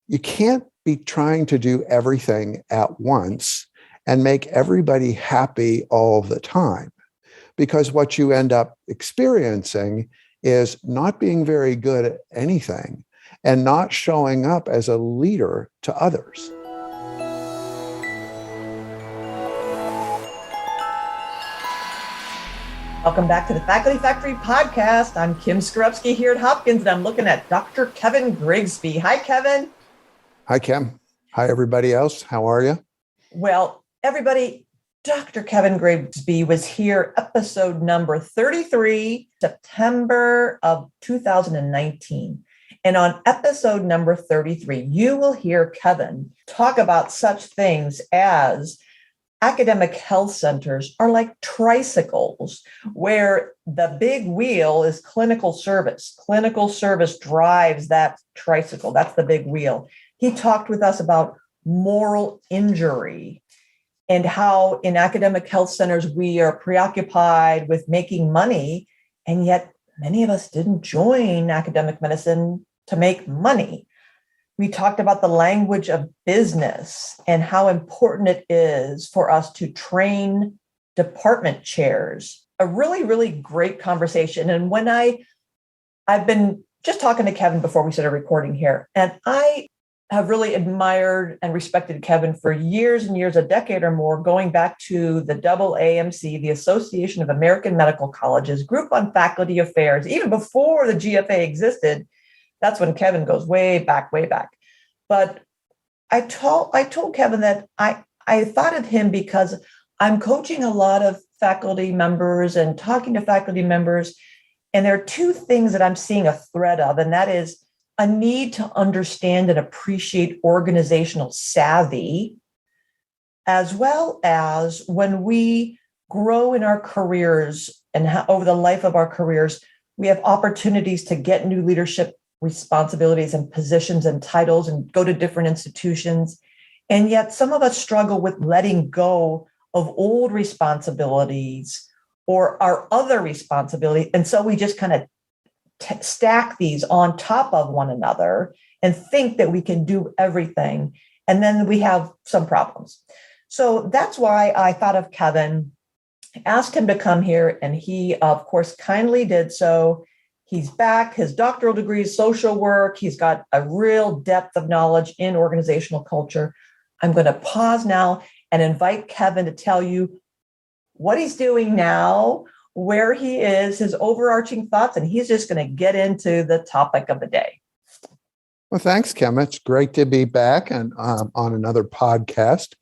you can't be trying to do everything at once and make everybody happy all the time, because what you end up experiencing is not being very good at anything and not showing up as a leader to others. Welcome back to the Faculty Factory podcast. I'm Kim Skorupski here at Hopkins, and I'm looking at Dr. Kevin Grigsby. Hi, Kevin. Hi, Kim. Hi, everybody else. How are you? Well, everybody, Dr. Kevin Grigsby was here, episode number 33, September of 2019. And on episode number 33, you will hear Kevin talk about such things as academic health centers are like tricycles, where the big wheel is clinical service. Clinical service drives that tricycle. That's the big wheel. He talked with us about moral injury and how in academic health centers, we are preoccupied with making money. And yet many of us didn't join academic medicine to make money. We talked about the language of business and how important it is for us to train department chairs. A really, really great conversation. And when I've been just talking to Kevin before we started recording here, and I have really admired and respected Kevin for years and years, a decade or more, going back to the AAMC, the Association of American Medical Colleges, Group on Faculty Affairs, even before the GFA existed. That's when Kevin goes way back, way back. But I told Kevin that I thought of him because I'm coaching a lot of faculty members and talking to faculty members. And there are two things that I'm seeing a thread of, and that is a need to understand and appreciate organizational savvy, as well as when we grow in our careers and over the life of our careers, we have opportunities to get new leadership responsibilities and positions and titles and go to different institutions. And yet some of us struggle with letting go of old responsibilities or our other responsibility. And so we just kind of stack these on top of one another and think that we can do everything. And then we have some problems. So that's why I thought of Kevin, asked him to come here, and he, of course, kindly did so. He's back. His doctoral degree is social work. He's got a real depth of knowledge in organizational culture. I'm going to pause now and invite Kevin to tell you what he's doing now, where he is, his overarching thoughts, and he's just going to get into the topic of the day. Well, thanks, Kim. It's great to be back and on another podcast.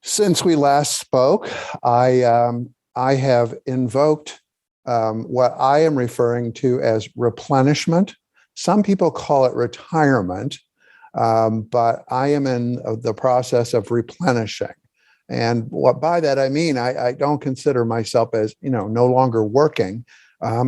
Since we last spoke, I have invoked what I am referring to as replenishment. Some people call it retirement, but I am in the process of replenishing. And what by that I mean, I don't consider myself as, no longer working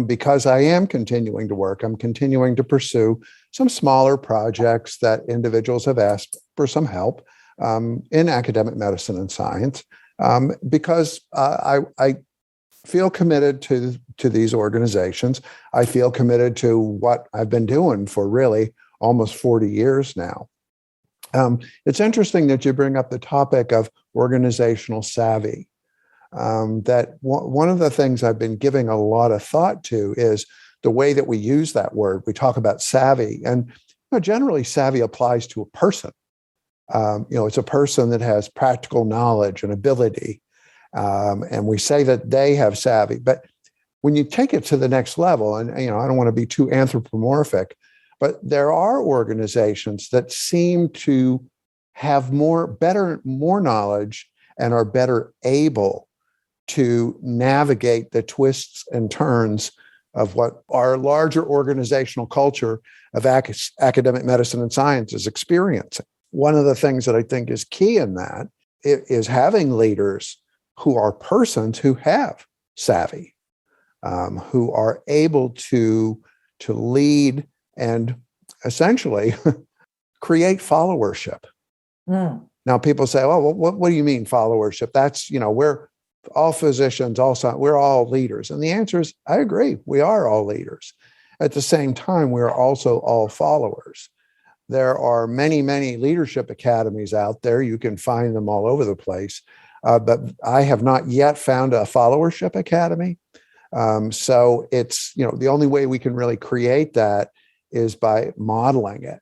because I am continuing to work. I'm continuing to pursue some smaller projects that individuals have asked for some help in academic medicine and science because I feel committed to these organizations. I feel committed to what I've been doing for really almost 40 years now. It's interesting that you bring up the topic of organizational savvy. That one of the things I've been giving a lot of thought to is the way that we use that word. We talk about savvy, and generally savvy applies to a person. It's a person that has practical knowledge and ability. And we say that they have savvy, but when you take it to the next level, and I don't want to be too anthropomorphic, but there are organizations that seem to have more knowledge and are better able to navigate the twists and turns of what our larger organizational culture of academic medicine and science is experiencing. One of the things that I think is key in that is having leaders who are persons who have savvy, who are able to lead and essentially create followership. Now, people say, "Oh, what do you mean followership?" That's, we're all physicians, we're all leaders. And the answer is, I agree, we are all leaders. At the same time, we're also all followers. There are many, many leadership academies out there. You can find them all over the place. But I have not yet found a followership academy. So it's, the only way we can really create that is by modeling it.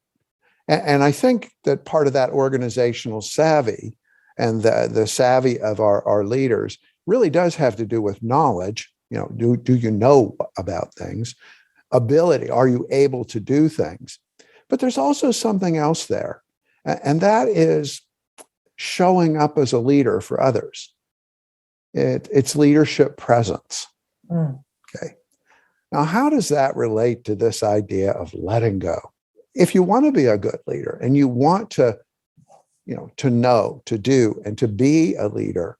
And I think that part of that organizational savvy and the savvy of our leaders really does have to do with knowledge. Do you know about things? Ability, are you able to do things? But there's also something else there, and that is showing up as a leader for others. It's leadership presence. Okay. Now, how does that relate to this idea of letting go? If you want to be a good leader and you want to know, to do, and to be a leader,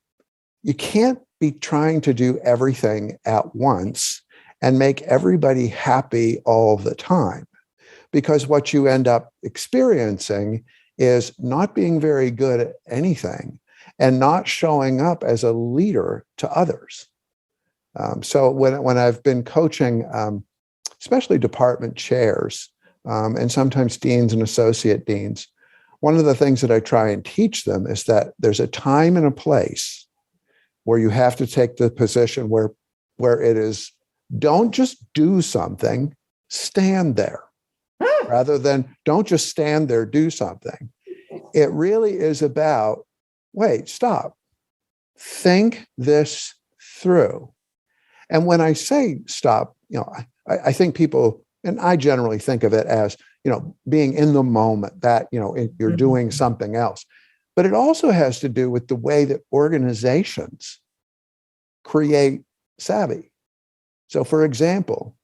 you can't be trying to do everything at once and make everybody happy all the time. Because what you end up experiencing is not being very good at anything and not showing up as a leader to others. So when I've been coaching, especially department chairs, and sometimes deans and associate deans, one of the things that I try and teach them is that there's a time and a place where you have to take the position where it is, don't just do something, stand there. Rather than don't just stand there, do something. It really is about, wait, stop, think this through. And when I say stop, I think people, and I generally think of it as, being in the moment, that, you're doing something else. But it also has to do with the way that organizations create savvy. So, for example,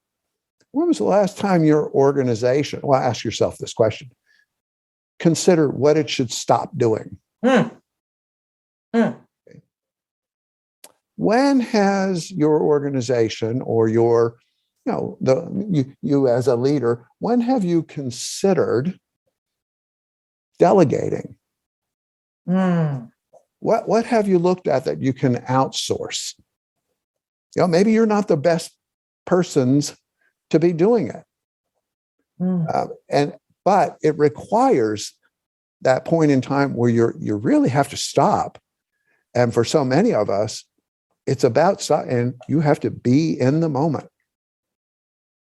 when was the last time your organization, well, ask yourself this question, consider what it should stop doing. Okay. When has your organization or your, you as a leader, when have you considered delegating? What have you looked at that you can outsource? Maybe you're not the best persons to be doing it. But it requires that point in time where you really have to stop. And for so many of us, it's about stop, and you have to be in the moment.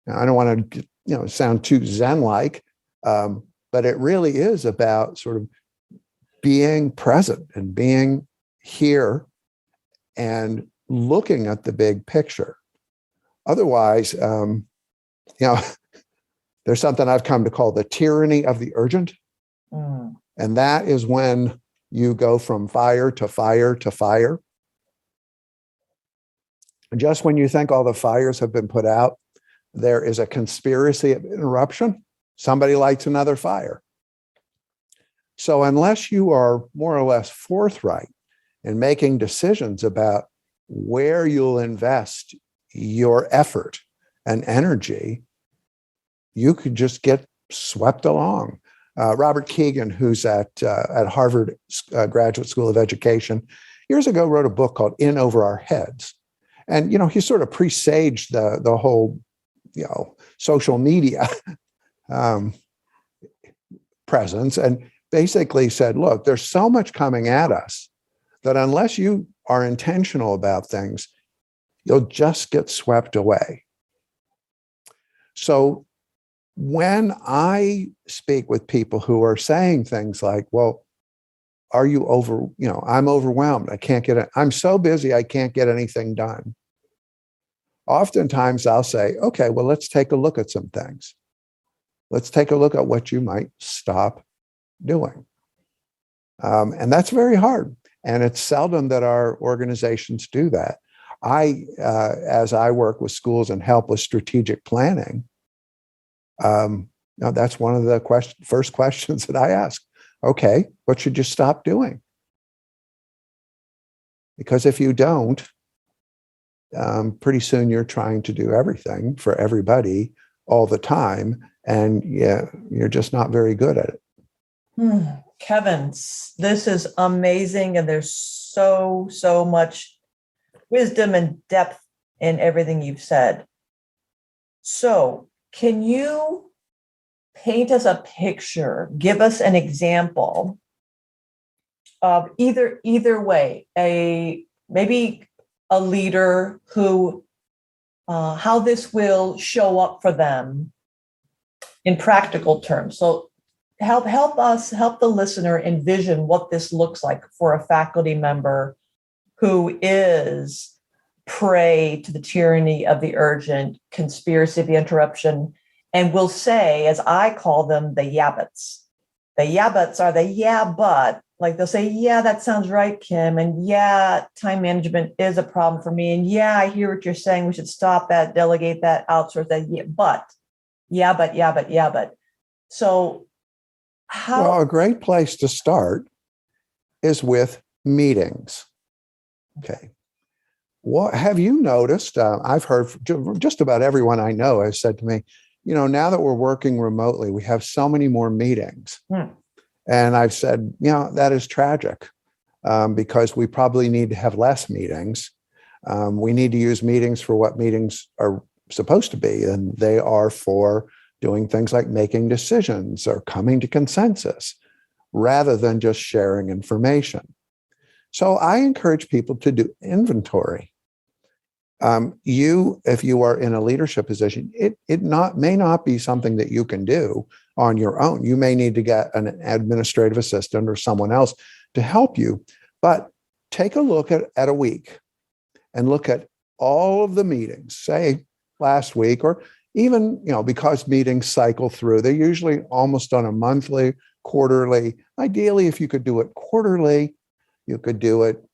Now, I don't want to sound too Zen-like, but it really is about sort of being present and being here and looking at the big picture. Otherwise, there's something I've come to call the tyranny of the urgent. And that is when you go from fire to fire to fire. And just when you think all the fires have been put out, there is a conspiracy of interruption. Somebody lights another fire. So unless you are more or less forthright in making decisions about where you'll invest your effort and energy, you could just get swept along. Robert Keegan, who's at Harvard Graduate School of Education, years ago wrote a book called In Over Our Heads. And, he sort of presaged the whole, social media presence, and basically said, look, there's so much coming at us that unless you are intentional about things, you'll just get swept away. So when I speak with people who are saying things like, well, are you I'm overwhelmed. I can't get it. I'm so busy, I can't get anything done. Oftentimes I'll say, okay, well, let's take a look at some things. Let's take a look at what you might stop doing. And that's very hard. And it's seldom that our organizations do that. As I work with schools and help with strategic planning, that's one of the first questions that I ask. Okay, what should you stop doing? Because if you don't, pretty soon you're trying to do everything for everybody all the time, and you're just not very good at it. Kevin, this is amazing, and there's so much wisdom and depth in everything you've said. So can you paint us a picture, give us an example of either way, maybe a leader who how this will show up for them in practical terms. So help the listener envision what this looks like for a faculty member who is prey to the tyranny of the urgent, conspiracy of the interruption, and will say, as I call them, the yabbits. The yabbits are the yeah, but. Like they'll say, yeah, that sounds right, Kim. And yeah, time management is a problem for me. And yeah, I hear what you're saying. We should stop that, delegate that, outsource that. Yeah, but. So Well, a great place to start is with meetings. Okay. What have you noticed? I've heard just about everyone I know has said to me, now that we're working remotely, we have so many more meetings. And I've said, that is tragic because we probably need to have less meetings. We need to use meetings for what meetings are supposed to be. And they are for doing things like making decisions or coming to consensus rather than just sharing information. So I encourage people to do inventory. If you are in a leadership position, it may not be something that you can do on your own. You may need to get an administrative assistant or someone else to help you, but take a look at a week and look at all of the meetings, say last week, or even, because meetings cycle through, they're usually almost on a monthly, quarterly. Ideally, if you could do it quarterly, you could do it,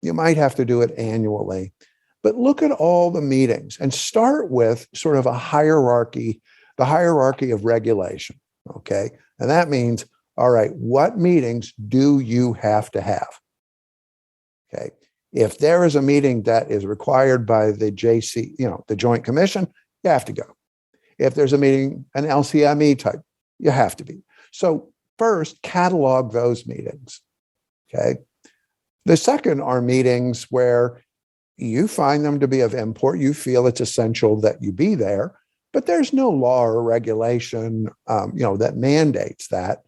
you might have to do it annually. But look at all the meetings and start with sort of a hierarchy, the hierarchy of regulation. Okay. And that means, all right, what meetings do you have to have? Okay. If there is a meeting that is required by the JC, the Joint Commission, you have to go. If there's a meeting, an LCME type, you have to be. So first, catalog those meetings. Okay. The second are meetings where you find them to be of import. You feel it's essential that you be there, but there's no law or regulation, that mandates that.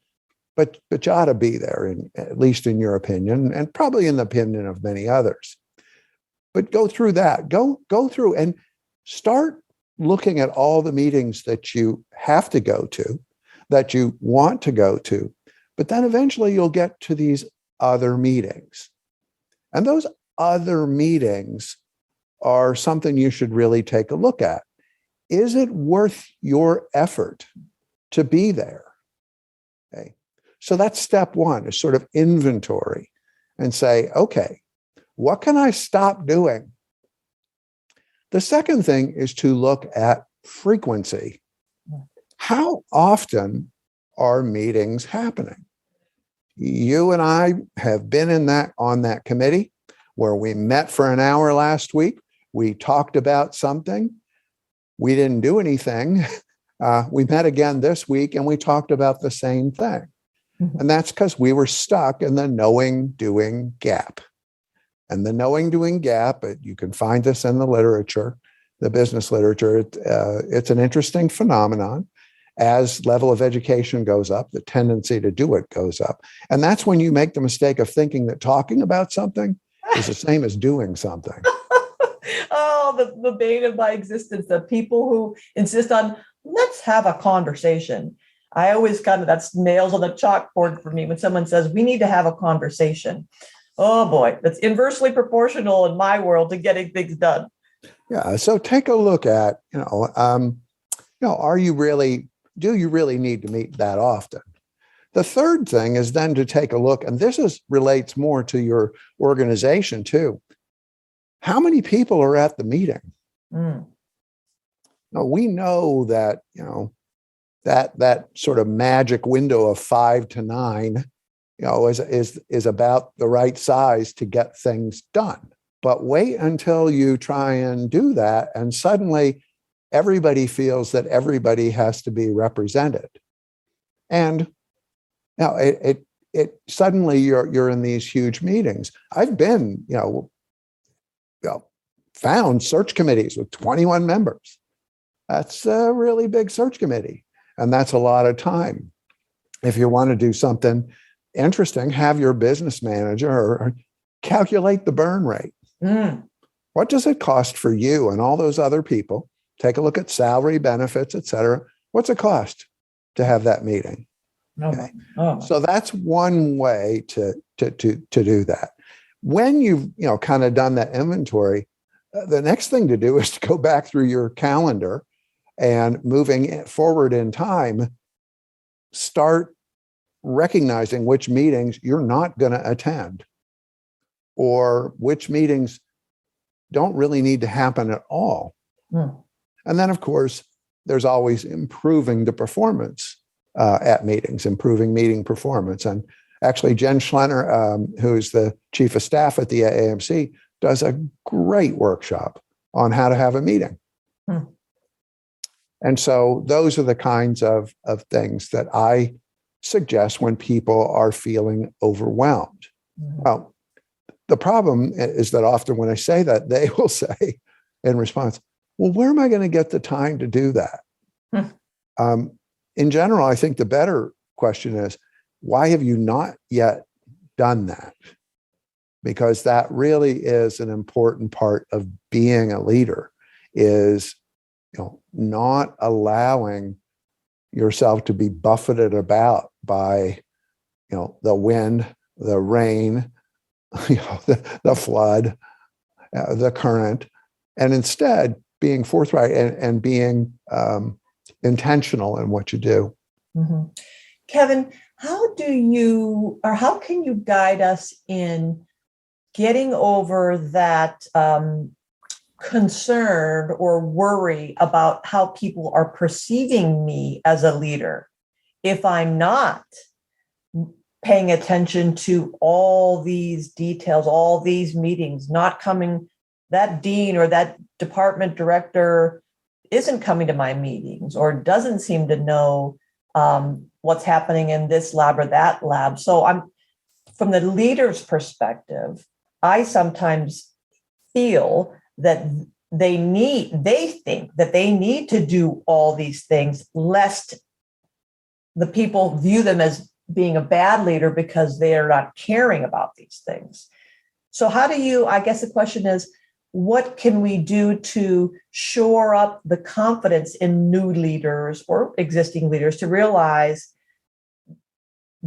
But you ought to be there, at least in your opinion, and probably in the opinion of many others. But go through that. Go through and start looking at all the meetings that you have to go to, that you want to go to. But then eventually you'll get to these other meetings. And those other meetings are something you should really take a look at. Is it worth your effort to be there? Okay. So that's step one, is sort of inventory and say, okay, what can I stop doing? The second thing is to look at frequency. How often are meetings happening? You and I have been on that committee where we met for an hour last week. We talked about something. We didn't do anything. We met again this week and we talked about the same thing. And that's because we were stuck in the knowing-doing gap. And the knowing-doing gap, you can find this in the literature, the business literature. It's an interesting phenomenon. As level of education goes up, the tendency to do it goes up. And that's when you make the mistake of thinking that talking about something is the same as doing something. Oh, the bane of my existence, the people who insist on, let's have a conversation. I always that's nails on the chalkboard for me when someone says, we need to have a conversation. Oh boy, that's inversely proportional in my world to getting things done. Yeah. So take a look at, do you really need to meet that often? The third thing is then to take a look, and this relates more to your organization too. How many people are at the meeting? Now, we know that, that sort of magic window of 5 to 9, is about the right size to get things done. But wait until you try and do that, and suddenly everybody feels that everybody has to be represented. And now it suddenly you're in these huge meetings. I've been, found search committees with 21 members. That's a really big search committee. And that's a lot of time. If you want to do something interesting, have your business manager or calculate the burn rate. What does it cost for you and all those other people? Take a look at salary, benefits, et cetera. What's it cost to have that meeting? Okay. So that's one way to do that. When you've kind of done that inventory, the next thing to do is to go back through your calendar and moving forward in time, start recognizing which meetings you're not going to attend or which meetings don't really need to happen at all. And then, of course, there's always improving the performance at meetings, improving meeting performance. And actually, Jen Schlenner, who's the chief of staff at the AAMC, does a great workshop on how to have a meeting. And so those are the kinds of things that I suggest when people are feeling overwhelmed. Well, the problem is that often when I say that, they will say in response, well, where am I going to get the time to do that? In general, I think the better question is, why have you not yet done that? Because that really is an important part of being a leader, is not allowing yourself to be buffeted about by the wind, the rain, the flood, the current, and instead being forthright and being intentional in what you do. Kevin, how can you guide us in getting over that concern or worry about how people are perceiving me as a leader if I'm not paying attention to all these details, all these meetings, not coming, that dean or that department director isn't coming to my meetings or doesn't seem to know what's happening in this lab or that lab. So from the leader's perspective, I sometimes feel that they think that they need to do all these things, lest the people view them as being a bad leader because they are not caring about these things. So I guess the question is, what can we do to shore up the confidence in new leaders or existing leaders to realize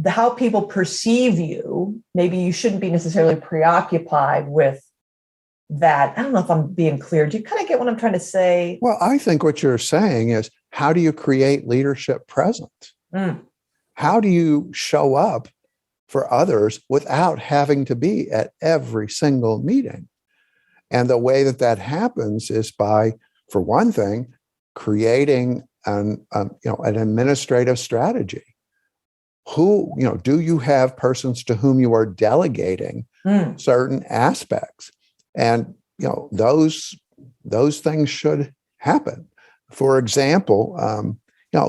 how people perceive you? Maybe you shouldn't be necessarily preoccupied with that. I don't know if I'm being clear. Do you kind of get what I'm trying to say? Well, I think what you're saying is, how do you create leadership presence? How do you show up for others without having to be at every single meeting? And the way that happens is by, for one thing, creating an administrative strategy. Do you have persons to whom you are delegating certain aspects? And those things should happen. For example,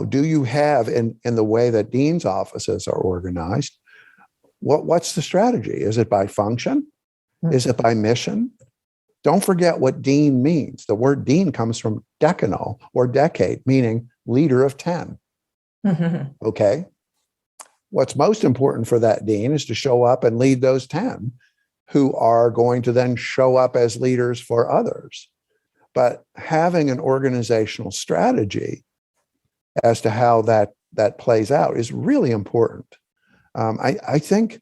do you have in the way that dean's offices are organized? What's the strategy? Is it by function? Is it by mission? Don't forget what dean means. The word dean comes from decanal or decade, meaning leader of 10. Okay. What's most important for that dean is to show up and lead those 10 who are going to then show up as leaders for others. But having an organizational strategy as to how that plays out is really important. I think,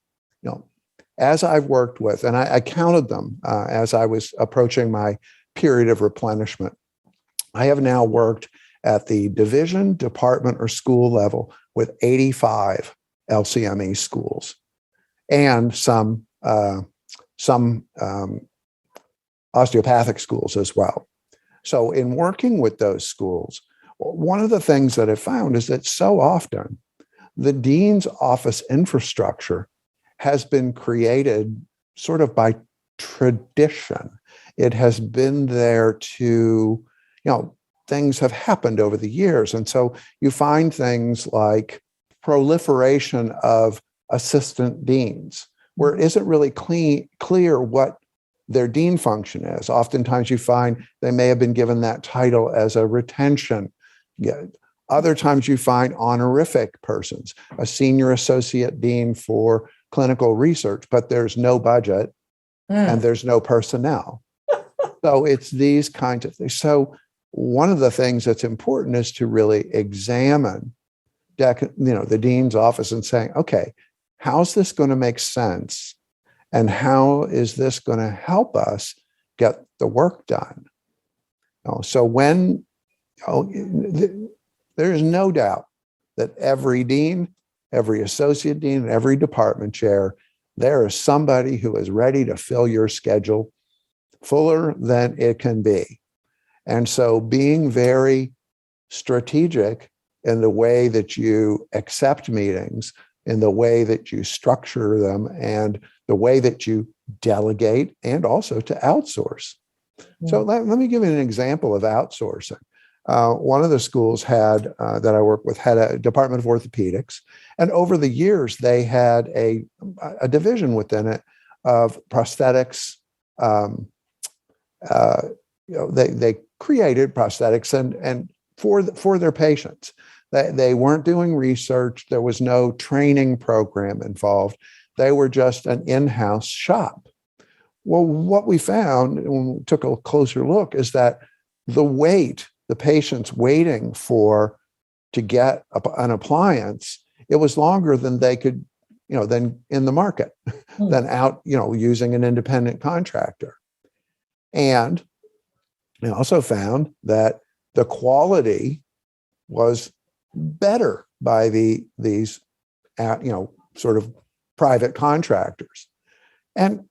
as I've worked with, and I counted them as I was approaching my period of replenishment, I have now worked at the division, department, or school level with 85 LCME schools and some osteopathic schools as well. So in working with those schools, one of the things that I found is that so often the dean's office infrastructure has been created sort of by tradition. It has been there to, things have happened over the years. And so you find things like proliferation of assistant deans, where it isn't really clear what their dean function is. Oftentimes you find they may have been given that title as a retention Other times you find honorific persons, a senior associate dean for clinical research, but there's no budget and there's no personnel. So it's these kinds of things. So one of the things that's important is to really examine the dean's office and saying, okay, how's this going to make sense? And how is this going to help us get the work done? So when there is no doubt that every dean, every associate dean, and every department chair, there is somebody who is ready to fill your schedule fuller than it can be. And so being very strategic in the way that you accept meetings, in the way that you structure them, and the way that you delegate and also to outsource. So let me give you an example of outsourcing. One of the schools that I work with had a department of orthopedics, and over the years they had a division within it of prosthetics. They created prosthetics and for their patients. They weren't doing research. There was no training program involved. They were just an in-house shop. Well, what we found when we took a closer look is that the patients waiting to get an appliance, it was longer than they could, than in the market, than out, using an independent contractor. And we also found that the quality was better by these sort of private contractors. And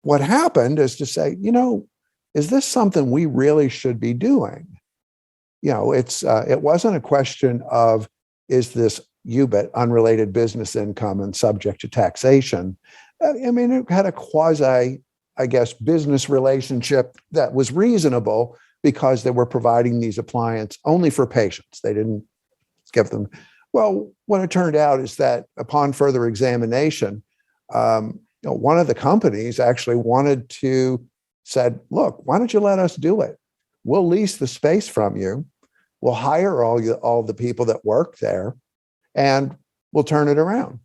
what happened is to say, is this something we really should be doing? It wasn't a question of, is this UBIT, unrelated business income and subject to taxation? It had a quasi, business relationship that was reasonable because they were providing these appliances only for patients. They didn't give them. Well, what it turned out is that upon further examination, one of the companies actually said, look, why don't you let us do it? We'll lease the space from you. We'll hire all the people that work there, and we'll turn it around.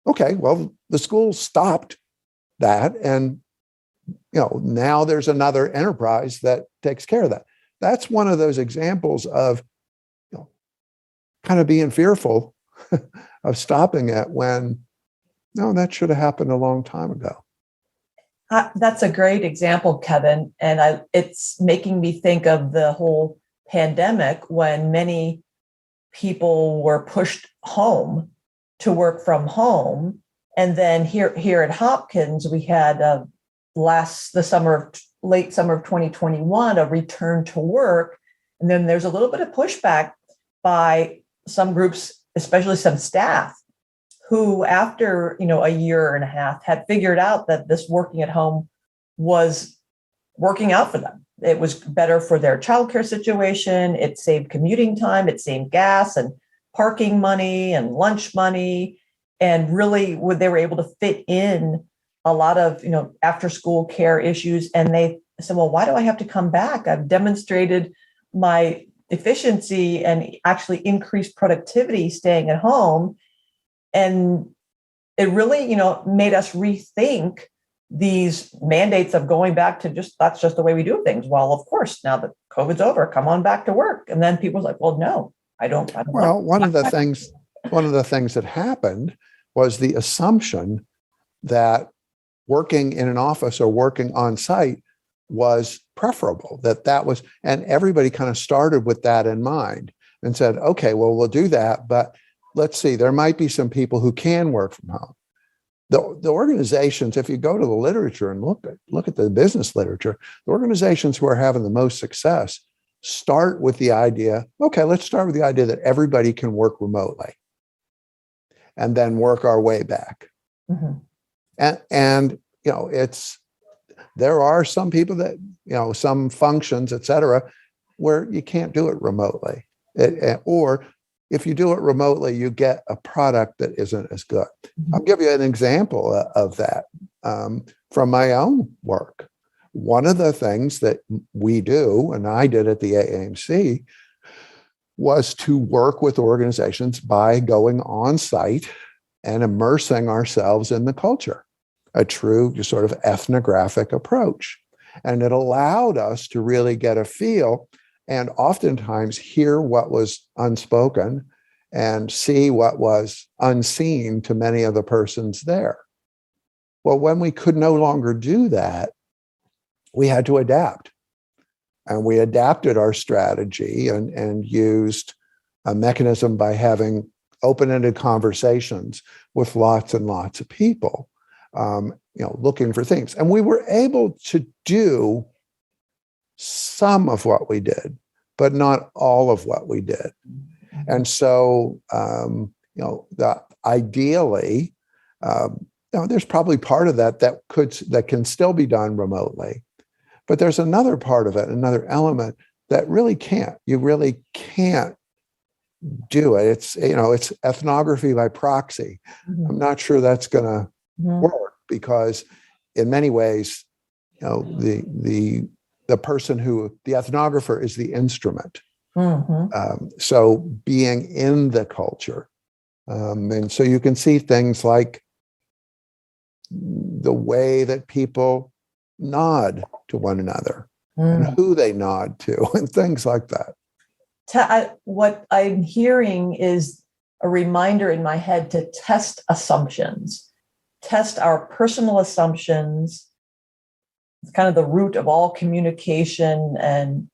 Okay, well, the school stopped that, and now there's another enterprise that takes care of that. That's one of those examples of kind of being fearful of stopping it when that should have happened a long time ago. That's a great example, Kevin. And it's making me think of the whole pandemic when many people were pushed home to work from home. And then here at Hopkins, we had late summer of 2021, a return to work. And then there's a little bit of pushback by some groups, especially some staff, who after, a year and a half had figured out that this working at home was working out for them. It was better for their childcare situation. It saved commuting time. It saved gas and parking money and lunch money. And really, they were able to fit in a lot of, after school care issues. And they said, well, why do I have to come back? I've demonstrated my efficiency and actually increased productivity staying at home. And it really, made us rethink these mandates of going back to that's just the way we do things. Well, of course, now that COVID's over, come on back to work. And then people were like, well, no, I don't. Well, one of the things that happened was the assumption that working in an office or working on site was preferable, that was, and everybody kind of started with that in mind and said, okay, well, we'll do that, but let's see, there might be some people who can work from home. The organizations, if you go to the literature and look at the business literature, the organizations who are having the most success start with the idea, okay, let's start with the idea that everybody can work remotely and then work our way back. Mm-hmm. And there are some people that, some functions, et cetera, where you can't do it remotely. Or if you do it remotely, you get a product that isn't as good. Mm-hmm. I'll give you an example of that from my own work. One of the things that we do, and I did at the AAMC, was to work with organizations by going on site and immersing ourselves in the culture, a true sort of ethnographic approach. And it allowed us to really get a feel and oftentimes hear what was unspoken and see what was unseen to many of the persons there. Well, when we could no longer do that, we had to adapt. And we adapted our strategy and used a mechanism by having open-ended conversations with lots and lots of people, looking for things. And we were able to do some of what we did, but not all of what we did. And so, ideally, there's probably part of that can still be done remotely. But there's another part of it, another element that really can't. You really can't do it. It's ethnography by proxy. Mm-hmm. I'm not sure that's going to work because, in many ways, the person the ethnographer is the instrument. Mm-hmm. So being in the culture, and so you can see things like the way that people nod to one another and who they nod to and things like that. What I'm hearing is a reminder in my head to test assumptions, test our personal assumptions. It's kind of the root of all communication and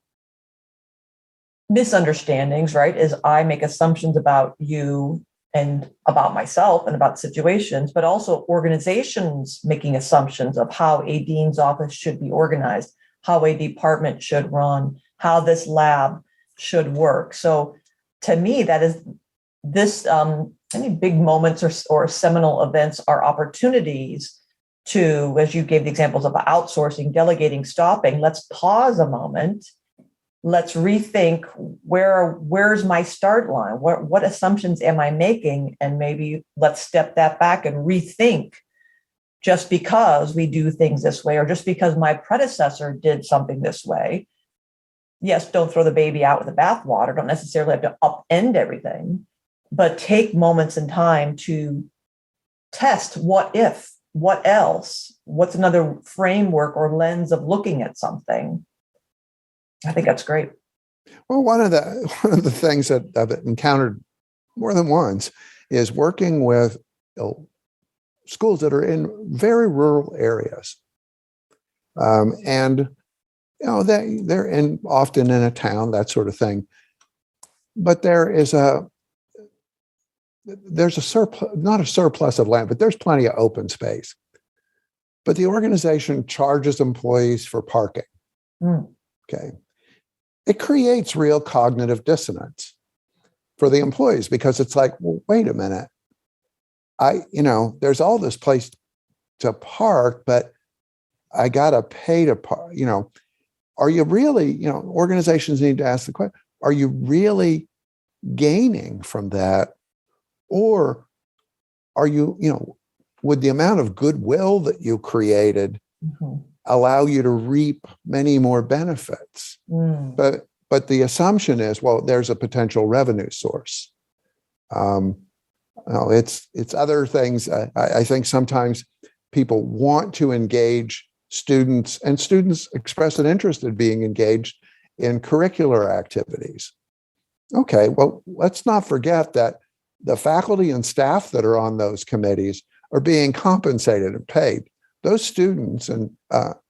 misunderstandings, right? Is I make assumptions about you and about myself and about situations, but also organizations making assumptions of how a dean's office should be organized, how a department should run, how this lab should work. So to me, that is this, any big moments or seminal events are opportunities to, as you gave the examples of outsourcing, delegating, stopping, let's pause a moment. Let's rethink where's my start line? What assumptions am I making? And maybe let's step that back and rethink. Just because we do things this way, or just because my predecessor did something this way. Yes, don't throw the baby out with the bathwater. Don't necessarily have to upend everything, but take moments in time to test what if, what else, what's another framework or lens of looking at something. I think that's great. Well, one of the things that I've encountered more than once is working with schools that are in very rural areas, and they're often in a town, that sort of thing. But there's a surplus, not a surplus of land, but there's plenty of open space. But the organization charges employees for parking. Okay. It creates real cognitive dissonance for the employees because it's like, well, wait a minute. There's all this place to park, but I got to pay to park. Are you really, organizations need to ask the question, are you really gaining from that? Or are you, would the amount of goodwill that you created allow you to reap many more benefits? But the assumption is, well, there's a potential revenue source. It's other things. I think sometimes people want to engage students, and students express an interest in being engaged in curricular activities. Okay, well, let's not forget that the faculty and staff that are on those committees are being compensated and paid. Those students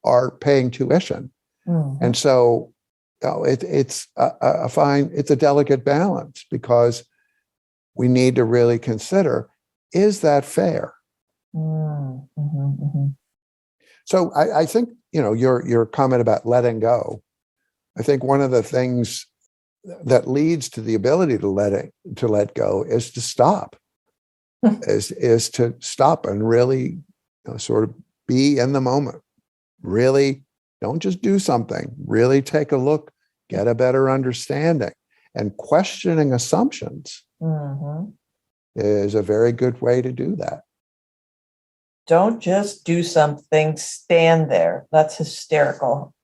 are paying tuition. And so it's a delicate balance because we need to really consider, is that fair? So I think, your comment about letting go, I think one of the things that leads to the ability to let go is to stop, is to stop and really sort of be in the moment. Really don't just do something, really take a look, get a better understanding, and questioning assumptions is a very good way to do that. Don't just do something, stand there. That's hysterical.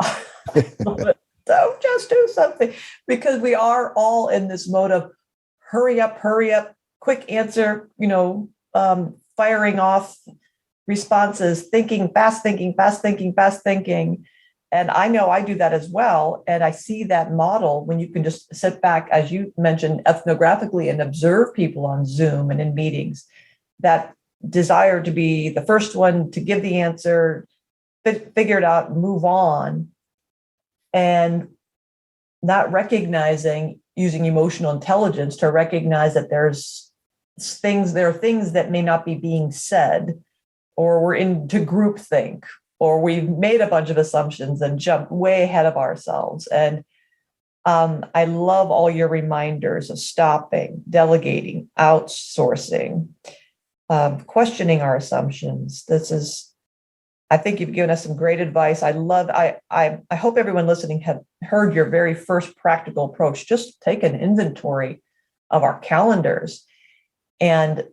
So don't just do something, because we are all in this mode of hurry up, quick answer, firing off responses, thinking, fast thinking. And I know I do that as well. And I see that model when you can just sit back, as you mentioned, ethnographically and observe people on Zoom and in meetings, that desire to be the first one to give the answer, figure it out, move on, and not recognizing, using emotional intelligence to recognize that there are things that may not be being said, or we're into groupthink, or we've made a bunch of assumptions and jumped way ahead of ourselves. And I love all your reminders of stopping, delegating, outsourcing, questioning our assumptions. I think you've given us some great advice. I hope everyone listening had heard your very first practical approach. Just take an inventory of our calendars. And,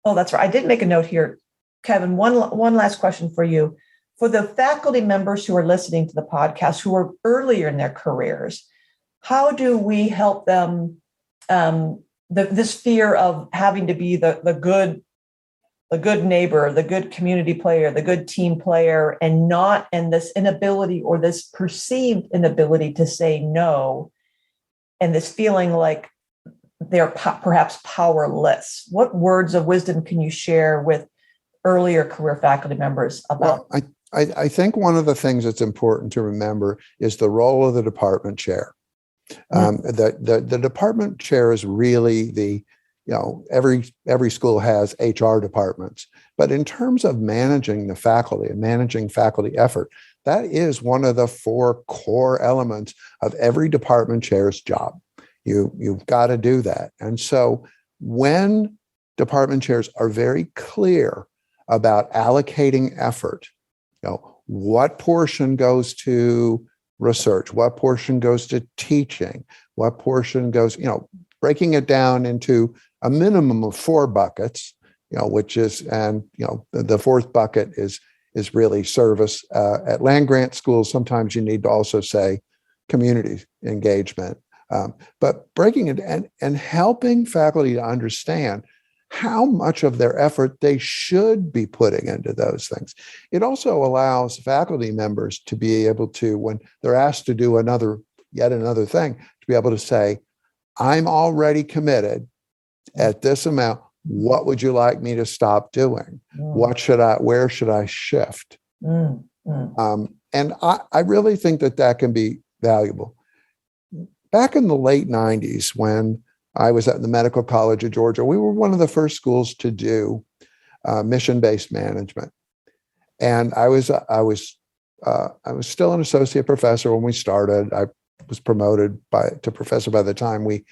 oh, that's right. I did make a note here. Kevin, one last question for you. For the faculty members who are listening to the podcast, who are earlier in their careers, how do we help them, this fear of having to be the good neighbor, the good community player, the good team player, and this inability, or this perceived inability to say no, and this feeling like they're perhaps powerless? What words of wisdom can you share with earlier career faculty members about? Well, I think one of the things that's important to remember is the role of the department chair. The department chair is really every school has HR departments, but in terms of managing the faculty and managing faculty effort, that is one of the 4 core elements of every department chair's job. You've got to do that. And so when department chairs are very clear about allocating effort, what portion goes to research, what portion goes to teaching, what portion goes, breaking it down into a minimum of 4 buckets, the 4th bucket is really service. At land-grant schools, sometimes you need to also say community engagement. But breaking it and helping faculty to understand how much of their effort they should be putting into those things. It also allows faculty members to be able to, when they're asked to do yet another thing, to be able to say, I'm already committed at this amount. What would you like me to stop doing? Where should I shift? And I really think that can be valuable. Back in the late 90s, when I was at the Medical College of Georgia, we were one of the first schools to do mission-based management. And I was still an associate professor when we started. I was promoted to professor by the time we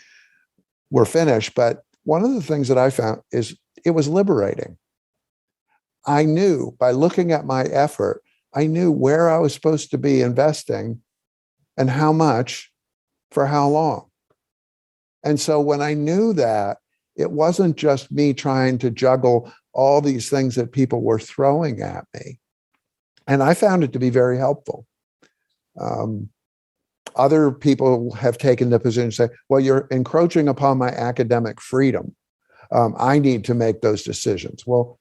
were finished. But one of the things that I found is it was liberating. I knew, by looking at my effort, I knew where I was supposed to be investing and how much for how long. And so when I knew that, it wasn't just me trying to juggle all these things that people were throwing at me. And I found it to be very helpful. Other people have taken the position and say, well, you're encroaching upon my academic freedom. I need to make those decisions. Well,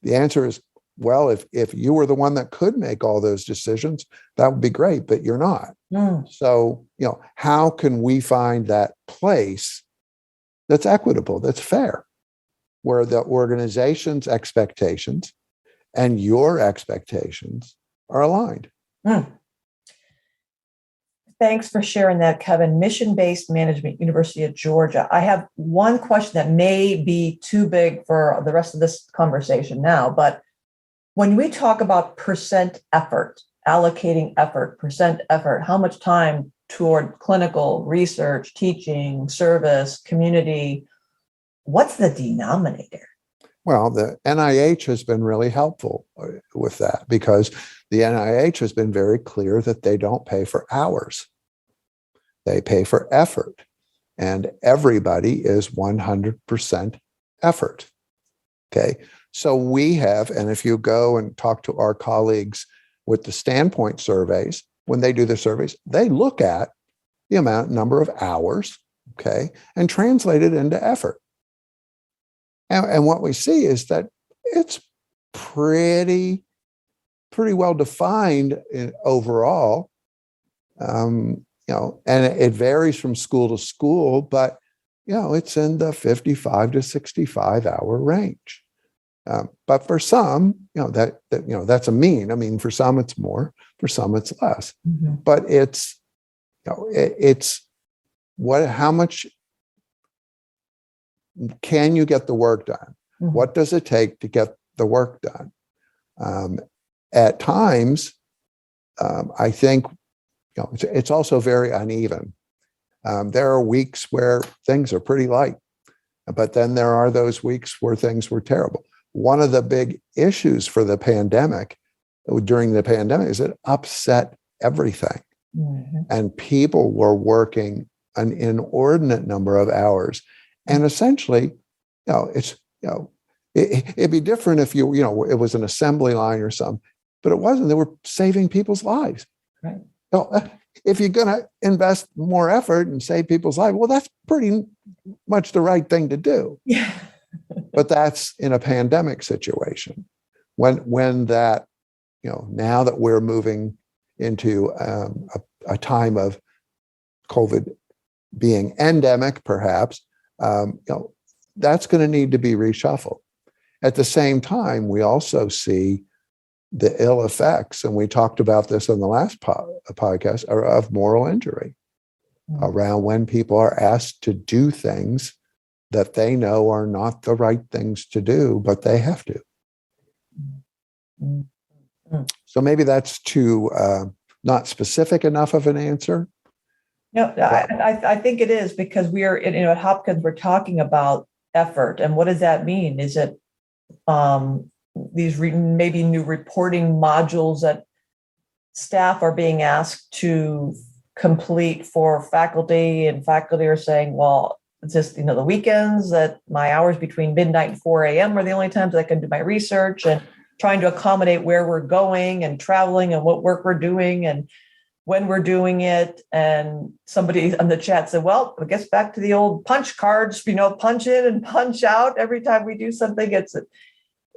the answer is, well, if you were the one that could make all those decisions, that would be great, but you're not. So, how can we find that place that's equitable, that's fair, where the organization's expectations and your expectations are aligned? Thanks for sharing that, Kevin. Mission-based management, University of Georgia. I have one question that may be too big for the rest of this conversation now, but when we talk about percent effort, allocating effort, percent effort, how much time toward clinical research, teaching, service, community, what's the denominator? Well, the NIH has been really helpful with that, because the NIH has been very clear that they don't pay for hours. They pay for effort, and everybody is 100% effort. Okay. So we have, and if you go and talk to our colleagues with the Standpoint surveys, when they do the surveys, they look at the number of hours, okay, and translate it into effort. And what we see is that it's pretty well defined overall. And it varies from school to school, but it's in the 55 to 65 hour range. But for some, that's a mean. I mean, for some it's more, for some it's less. Mm-hmm. But it's how much can you get the work done? Mm-hmm. What does it take to get the work done? At times, I think it's also very uneven. There are weeks where things are pretty light, but then there are those weeks where things were terrible. One of the big issues for during the pandemic is it upset everything. Mm-hmm. And people were working an inordinate number of hours. And essentially, it'd be different if it was an assembly line or something, but it wasn't. They were saving people's lives. Right. If you're going to invest more effort and save people's lives, well, that's pretty much the right thing to do. Yeah. But that's in a pandemic situation. When that, now that we're moving into a time of COVID being endemic, perhaps, that's going to need to be reshuffled. At the same time, we also see the ill effects, and we talked about this in the last podcast, of moral injury, around when people are asked to do things that they know are not the right things to do, but they have to. So maybe that's too not specific enough of an answer. No, I think it is, because we are, at Hopkins, we're talking about effort. And what does that mean? Is it these maybe new reporting modules that staff are being asked to complete for faculty, and faculty are saying, well, it's just, the weekends that my hours between midnight and 4 a.m. are the only times I can do my research, and trying to accommodate where we're going and traveling and what work we're doing and when we're doing it. And somebody on the chat said, well, I guess back to the old punch cards, punch in and punch out every time we do something.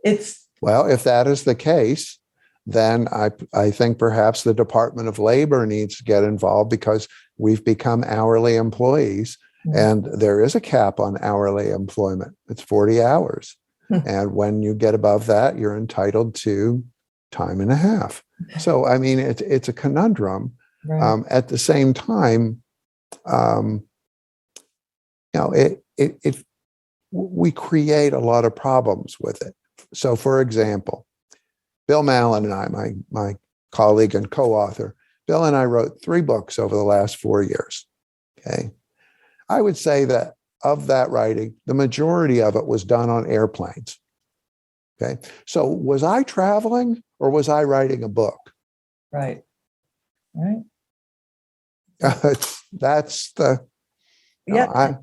It's well, if that is the case, then I think perhaps the Department of Labor needs to get involved, because we've become hourly employees. Mm-hmm. And there is a cap on hourly employment. It's 40 hours. Mm-hmm. And when you get above that, you're entitled to time and a half. So, I mean, it's a conundrum. Right. At the same time, we create a lot of problems with it. So, for example, Bill Mallon and I, my colleague and co-author, Bill and I wrote 3 books over the last 4 years. Okay. I would say that of that writing, the majority of it was done on airplanes. Okay. So was I traveling or was I writing a book? Right. Right. That's the, yeah.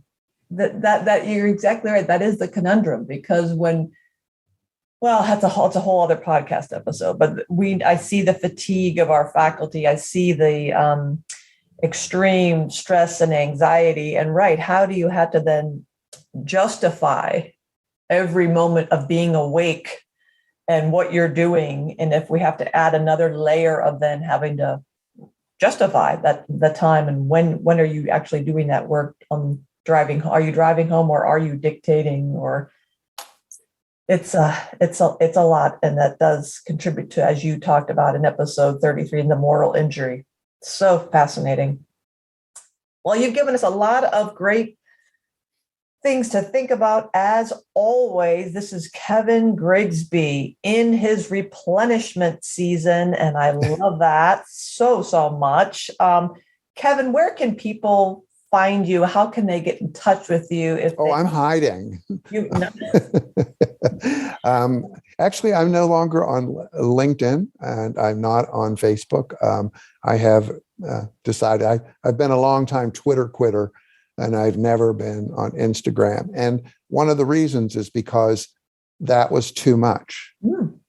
That you're exactly right. That is the conundrum, because that's a whole other podcast episode, but I see the fatigue of our faculty. I see the extreme stress and anxiety, and how do you have to then justify every moment of being awake and what you're doing? And if we have to add another layer of then having to justify the time, and when are you actually doing that work on driving? Are you driving home, or are you dictating? Or it's a lot, and that does contribute to, as you talked about in episode 33, in the moral injury. So fascinating. Well, you've given us a lot of great things to think about. As always, this is Kevin Grigsby in his replenishment season, and I love that so much. Kevin, where can people find you? How can they get in touch with you? I'm hiding. Actually, I'm no longer on LinkedIn, and I'm not on Facebook. I have decided I've been a long time Twitter quitter, and I've never been on Instagram. And one of the reasons is because that was too much.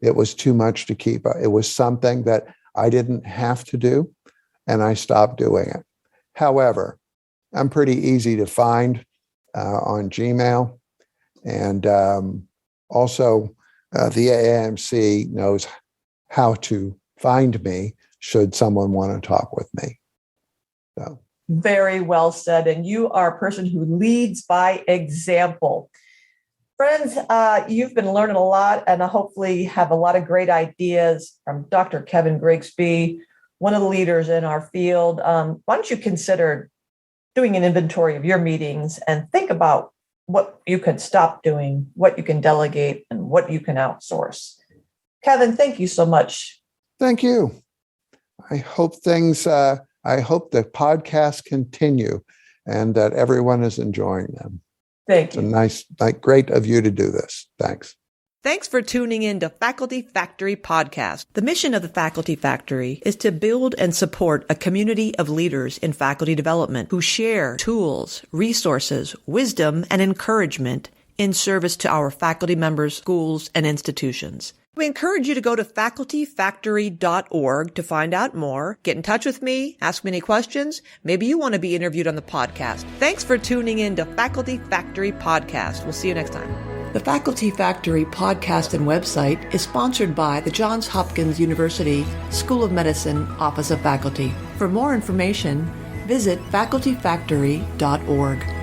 It was too much to keep. It was something that I didn't have to do. and I stopped doing it. However, I'm pretty easy to find on Gmail. And also, the AAMC knows how to find me should someone want to talk with me. So. Very well said. And you are a person who leads by example. Friends, you've been learning a lot and hopefully have a lot of great ideas from Dr. Kevin Grigsby, one of the leaders in our field. Why don't you consider doing an inventory of your meetings and think about what you can stop doing, what you can delegate, and what you can outsource. Kevin, thank you so much. Thank you. I hope the podcasts continue and that everyone is enjoying them. Thank you. It's great of you to do this. Thanks. Thanks for tuning in to Faculty Factory Podcast. The mission of the Faculty Factory is to build and support a community of leaders in faculty development who share tools, resources, wisdom, and encouragement in service to our faculty members, schools, and institutions. We encourage you to go to facultyfactory.org to find out more. Get in touch with me, ask me any questions. Maybe you want to be interviewed on the podcast. Thanks for tuning in to Faculty Factory Podcast. We'll see you next time. The Faculty Factory podcast and website is sponsored by the Johns Hopkins University School of Medicine Office of Faculty. For more information, visit facultyfactory.org.